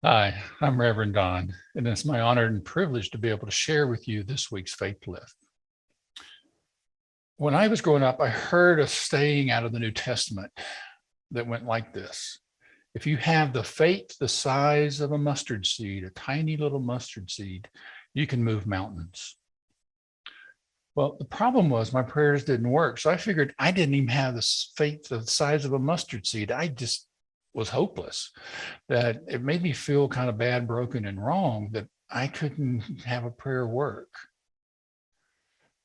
Hi, I'm Reverend Don, and it's my honor and privilege to be able to share with you this week's Faith Lift. When I was growing up, I heard a saying out of the New Testament that went like this: if you have the faith the size of a mustard seed, a tiny little mustard seed, you can move mountains. Well, the problem was my prayers didn't work. So I figured I didn't even have the faith the size of a mustard seed. I just was hopeless. That it made me feel kind of bad, broken, and wrong that I couldn't have a prayer work.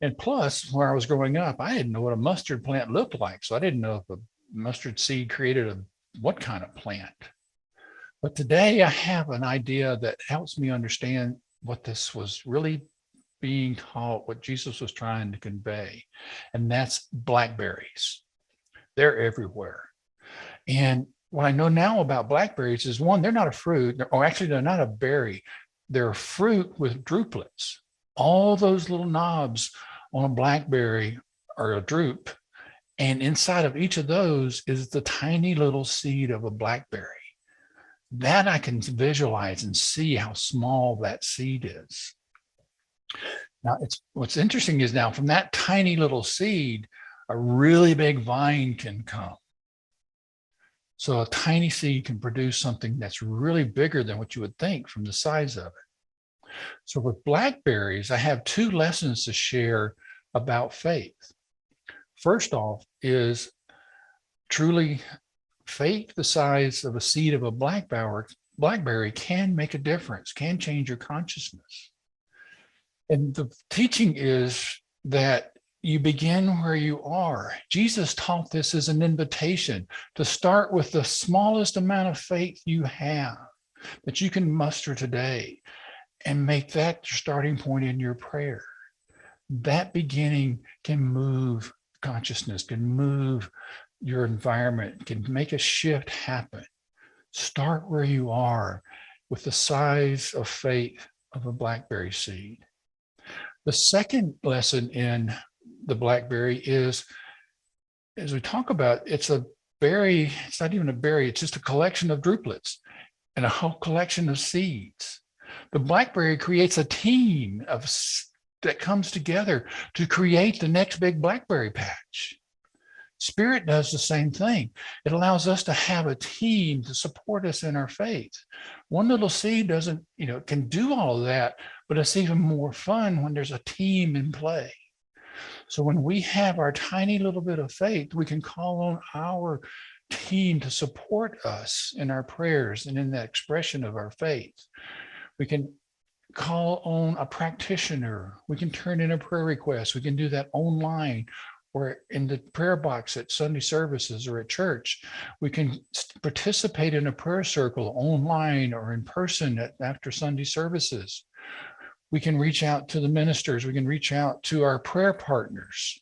And plus, where I was growing up, I didn't know what a mustard plant looked like. So I didn't know if a mustard seed created what kind of plant. But today I have an idea that helps me understand what this was really being taught, what Jesus was trying to convey. And that's blackberries. They're everywhere. And what I know now about blackberries is, one, they're not a fruit, or actually they're not a berry. They're a fruit with drupelets. All those little knobs on a blackberry are a drupe. And inside of each of those is the tiny little seed of a blackberry. That I can visualize and see how small that seed is. Now, what's interesting is now from that tiny little seed, a really big vine can come. So a tiny seed can produce something that's really bigger than what you would think from the size of it. So with blackberries, I have two lessons to share about faith. First off is truly faith the size of a seed of a blackberry can make a difference, can change your consciousness. And the teaching is that you begin where you are. Jesus taught this as an invitation to start with the smallest amount of faith you have that you can muster today and make that your starting point in your prayer. That beginning can move consciousness, can move your environment, can make a shift happen. Start where you are with the size of faith of a blackberry seed. The second lesson in the blackberry is, as we talk about, it's a berry. It's not even a berry. It's just a collection of drupelets and a whole collection of seeds. The blackberry creates a team that comes together to create the next big blackberry patch. Spirit does the same thing. It allows us to have a team to support us in our faith. One little seed doesn't, can do all of that, but it's even more fun when there's a team in play. So when we have our tiny little bit of faith, we can call on our team to support us in our prayers and in that expression of our faith. We can call on a practitioner. We can turn in a prayer request. We can do that online or in the prayer box at Sunday services or at church. We can participate in a prayer circle online or in person after Sunday services. We can reach out to the ministers. We can reach out to our prayer partners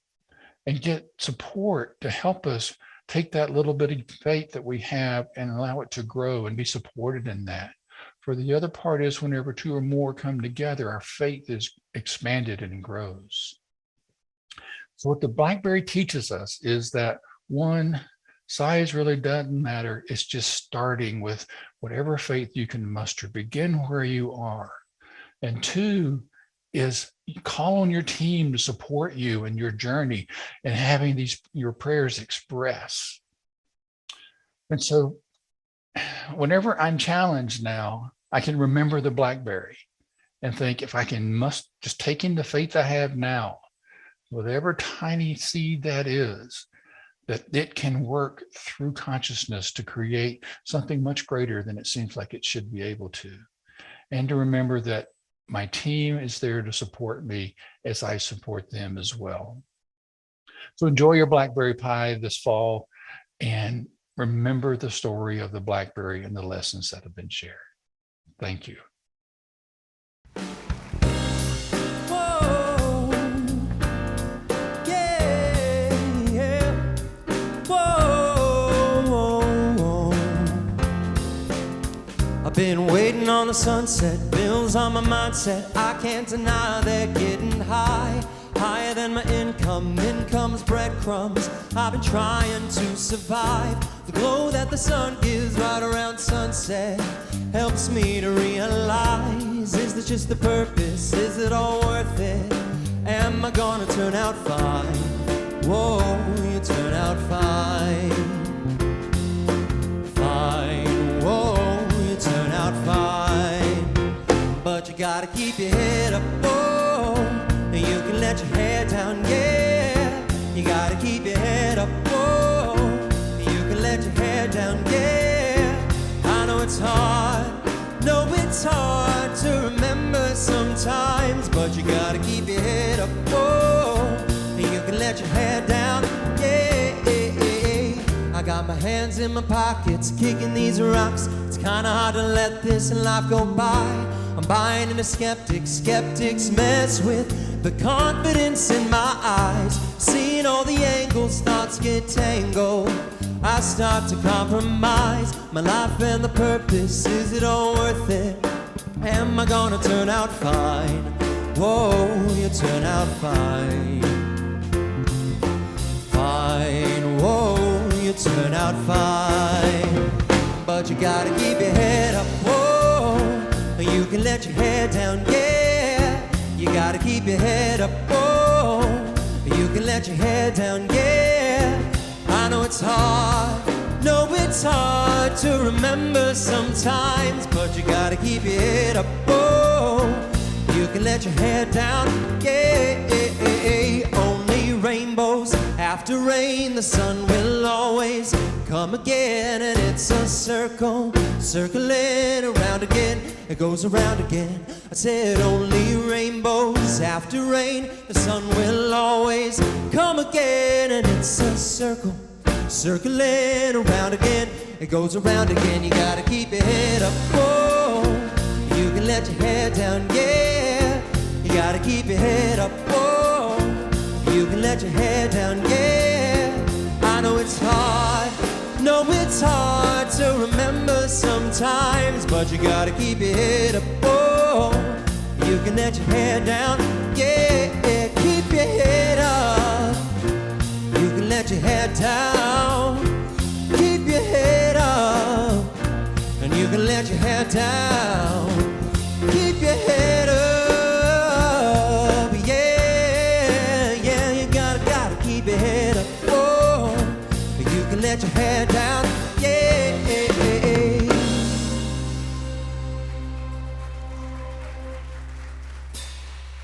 and get support to help us take that little bit of faith that we have and allow it to grow and be supported in that. For the other part is whenever two or more come together, our faith is expanded and grows. So what the blackberry teaches us is that, one, size really doesn't matter. It's just starting with whatever faith you can muster. Begin where you are. And two is call on your team to support you in your journey and having your prayers express. And so whenever I'm challenged now, I can remember the blackberry and think, if I can just take in the faith I have now, whatever tiny seed that is, that it can work through consciousness to create something much greater than it seems like it should be able to. And to remember that my team is there to support me as I support them as well. So enjoy your blackberry pie this fall and remember the story of the blackberry and the lessons that have been shared. Thank you. I've been waiting on the sunset, bills on my mindset. I can't deny they're getting high. higher than my income. Income's breadcrumbs. I've been trying to survive. The glow that the sun gives right around sunset helps me to realize, is this just the purpose? Is it all worth it? Am I gonna turn out fine? Whoa, you turn out fine. Fine, whoa, you turn out fine. But you gotta keep your head up, whoa, and you can let your hair down, yeah. You gotta keep your head up, whoa, and you can let your hair down, yeah. I know it's hard, no, it's hard to remember sometimes, but you gotta keep your head up, whoa, and you can let your hair down, yeah. I got my hands in my pockets, kicking these rocks. It's kinda hard to let this life go by. I'm buying into skeptics, skeptics mess with the confidence in my eyes. Seeing all the angles, thoughts get tangled. I start to compromise my life and the purpose. Is it all worth it? Am I gonna turn out fine? Whoa, you turn out fine. Fine, whoa, you turn out fine. But you gotta keep your head up, whoa, you can let your hair down, yeah. You gotta keep your head up, whoa, you can let your hair down, yeah. I know it's hard, no, it's hard to remember sometimes, but you gotta keep your head up, whoa, you can let your hair down, yeah. Only rainbows after rain, the sun will always come again, and it's a circle, circling around again, it goes around again. I said only rainbows after rain, the sun will always come again, and it's a circle, circling around again, it goes around again. You gotta keep your head up, whoa, you can let your hair down, yeah. You gotta keep your head up, whoa, you can let your hair down, yeah. I know it's hard, no, it's hard to remember sometimes, but you gotta keep your head up, whoa, you can let your hair down, yeah. Keep your head up, you can let your hair down. Keep your head up, and you can let your hair down.